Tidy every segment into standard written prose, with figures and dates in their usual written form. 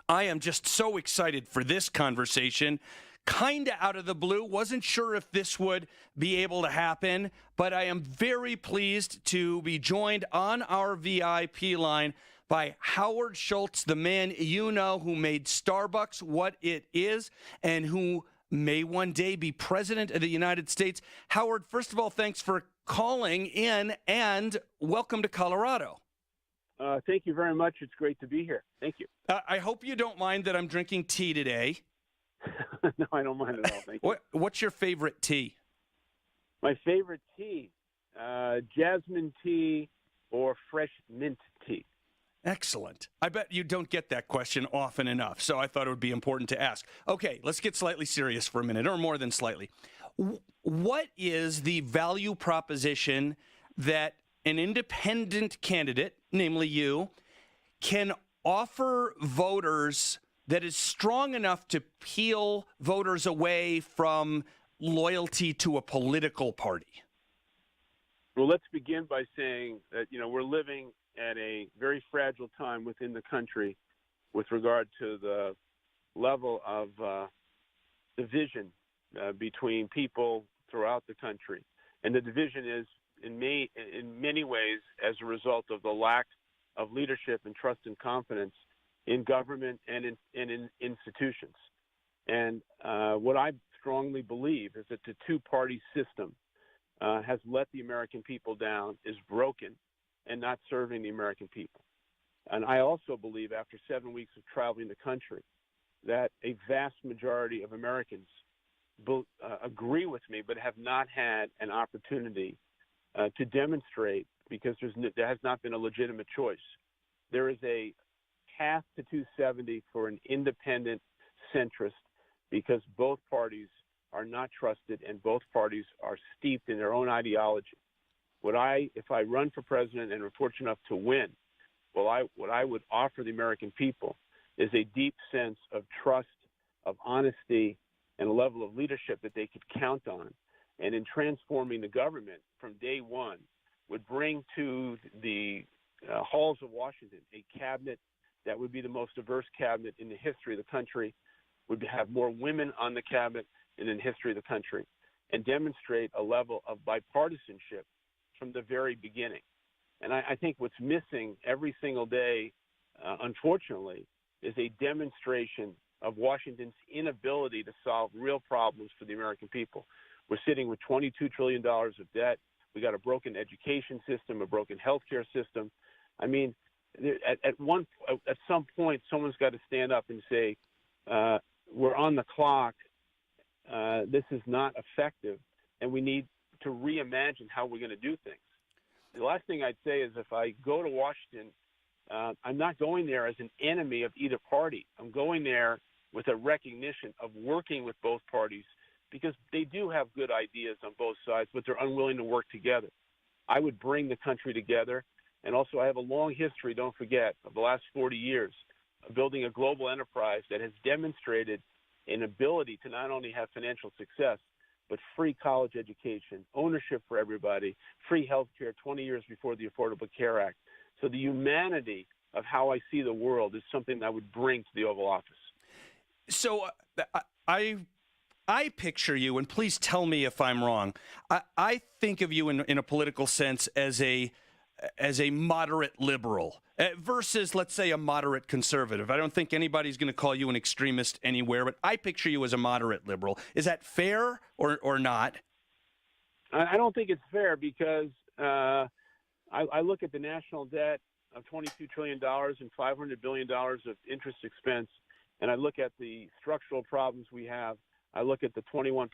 I am just so excited for this conversation. Kind of out of the blue. Wasn't sure if this would be able to happen, but I am very pleased to be joined on our VIP line by Howard Schultz, the man you know who made Starbucks what it is and who may one day be president of the United States. Howard, first of all, thanks for calling in and welcome to Colorado. Thank you very much. It's great to be here. Thank you. I hope you don't mind that I'm drinking tea today. No, I don't mind at all. Thank you. What's your favorite tea? My favorite tea, jasmine tea or fresh mint tea. Excellent. I bet you don't get that question often enough, so I thought it would be important to ask. Okay, let's get slightly serious for a minute, or more than slightly. What is the value proposition that an independent candidate, namely you, can offer voters that is strong enough to peel voters away from loyalty to a political party? Well, let's begin by saying that, we're living at a very fragile time within the country with regard to the level of division between people throughout the country. And the division is, in many ways, as a result of the lack of leadership and trust and confidence in government and in institutions. And what I strongly believe is that the two-party system has let the American people down, is broken, and not serving the American people. And I also believe, after 7 weeks of traveling the country, that a vast majority of Americans agree with me, but have not had an opportunity to demonstrate, because there has not been a legitimate choice. There is a path to 270 for an independent centrist, because both parties are not trusted and both parties are steeped in their own ideology. If I run for president and am fortunate enough to win, what I would offer the American people is a deep sense of trust, of honesty, and a level of leadership that they could count on. And in transforming the government from day one, would bring to the halls of Washington a cabinet that would be the most diverse cabinet in the history of the country, would have more women on the cabinet than in the history of the country, and demonstrate a level of bipartisanship from the very beginning. And I think what's missing every single day, unfortunately, is a demonstration of Washington's inability to solve real problems for the American people. We're sitting with $22 trillion of debt. We got a broken education system, a broken healthcare system. I mean, at some point, someone's got to stand up and say, we're on the clock. This is not effective, and we need to reimagine how we're going to do things. The last thing I'd say is, if I go to Washington, I'm not going there as an enemy of either party. I'm going there with a recognition of working with both parties, because they do have good ideas on both sides, but they're unwilling to work together. I would bring the country together. And also, I have a long history, don't forget, of the last 40 years of building a global enterprise that has demonstrated an ability to not only have financial success, but free college education, ownership for everybody, free health care 20 years before the Affordable Care Act. So the humanity of how I see the world is something that I would bring to the Oval Office. So I picture you, and please tell me if I'm wrong, I think of you in a political sense as a moderate liberal versus, let's say, a moderate conservative. I don't think anybody's going to call you an extremist anywhere, but I picture you as a moderate liberal. Is that fair or not? I don't think it's fair, because I look at the national debt of $22 trillion and $500 billion of interest expense, and I look at the structural problems we have. I look at the 21%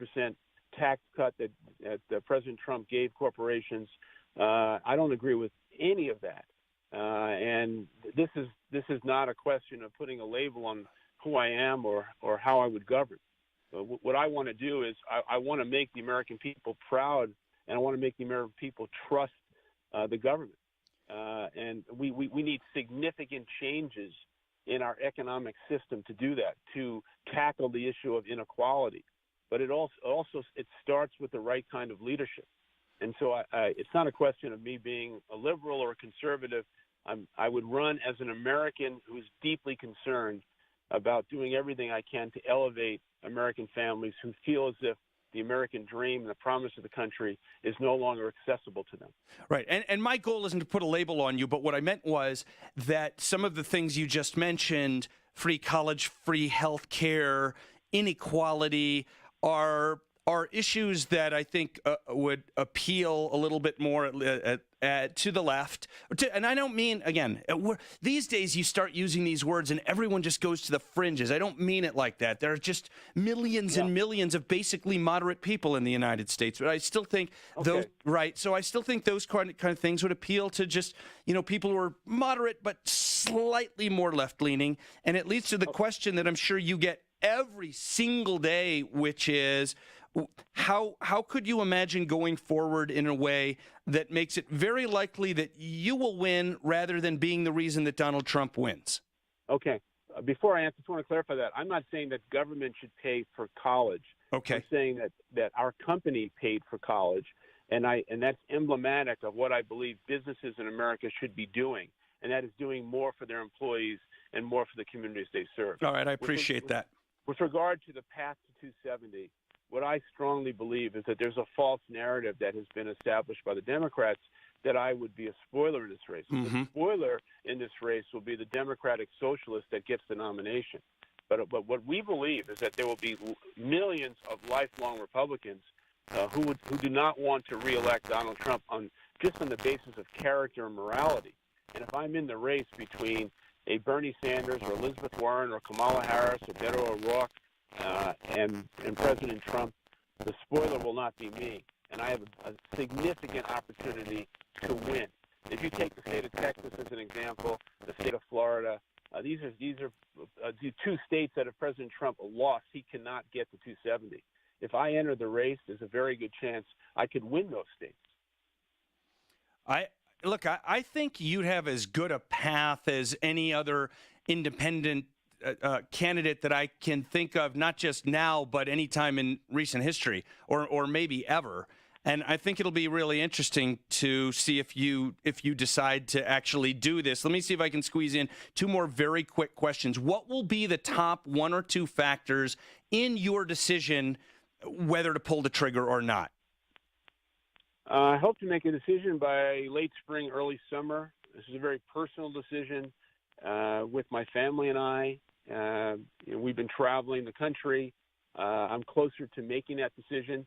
tax cut that President Trump gave corporations. I don't agree with any of that. And this is not a question of putting a label on who I am or how I would govern. What I want to do is I want to make the American people proud, and I want to make the American people trust the government. And we need significant changes in our economic system to do that, to tackle the issue of inequality. But it starts with the right kind of leadership. And so it's not a question of me being a liberal or a conservative. I would run as an American who's deeply concerned about doing everything I can to elevate American families who feel as if the American dream and the promise of the country is no longer accessible to them. Right. And my goal isn't to put a label on you, but what I meant was that some of the things you just mentioned, free college, free health care, inequality, are issues that I think would appeal a little bit more to the left. And I don't mean, again, these days you start using these words and everyone just goes to the fringes. I don't mean it like that. There are just millions and millions of basically moderate people in the United States. But I still think those, right, so I still think those kind of things would appeal to just, people who are moderate but slightly more left-leaning. And it leads to the question that I'm sure you get every single day, which is, how could you imagine going forward in a way that makes it very likely that you will win rather than being the reason that Donald Trump wins? Okay. Before I answer, I just want to clarify that. I'm not saying that government should pay for college. Okay. I'm saying that our company paid for college, and that's emblematic of what I believe businesses in America should be doing, and that is doing more for their employees and more for the communities they serve. All right. I appreciate that. With regard to the path to 270, what I strongly believe is that there's a false narrative that has been established by the Democrats that I would be a spoiler in this race. Mm-hmm. The spoiler in this race will be the Democratic Socialist that gets the nomination. But what we believe is that there will be millions of lifelong Republicans who do not want to reelect Donald Trump just on the basis of character and morality. And if I'm in the race between a Bernie Sanders or Elizabeth Warren or Kamala Harris or Beto O'Rourke and President Trump, the spoiler will not be me. And I have a significant opportunity to win. If you take the state of Texas as an example, the state of Florida, these are the two states that if President Trump lost, he cannot get to 270. If I enter the race, there's a very good chance I could win those states. I think you'd have as good a path as any other independent candidate that I can think of, not just now, but any time in recent history or maybe ever. And I think it'll be really interesting to see if you decide to actually do this. Let me see if I can squeeze in two more very quick questions. What will be the top one or two factors in your decision whether to pull the trigger or not? I hope to make a decision by late spring, early summer. This is a very personal decision with my family and I. We've been traveling the country. I'm closer to making that decision.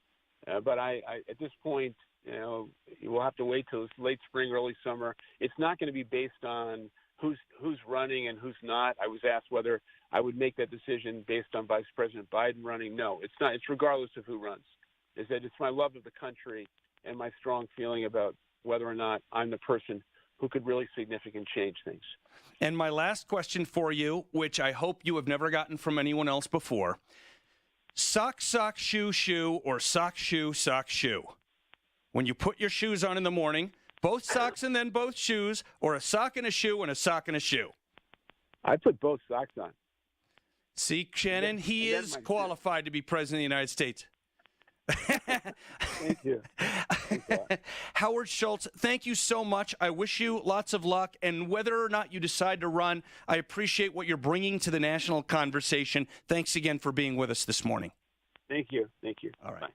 But I at this point, you will have to wait till late spring, early summer. It's not going to be based on who's running and who's not. I was asked whether I would make that decision based on Vice President Biden running. No, it's not. It's regardless of who runs. It's my love of the country and my strong feeling about whether or not I'm the person who could really significantly change things. And my last question for you, which I hope you have never gotten from anyone else before. Sock, sock, shoe, shoe, or sock, shoe, sock, shoe. When you put your shoes on in the morning, both socks and then both shoes, or a sock and a shoe and a sock and a shoe? I put both socks on. See, Shannon, he is qualified to be president of the United States. Thank you. Howard Schultz, thank you so much. I wish you lots of luck. And whether or not you decide to run, I appreciate what you're bringing to the national conversation. Thanks again for being with us this morning. Thank you. Thank you. All right. Bye.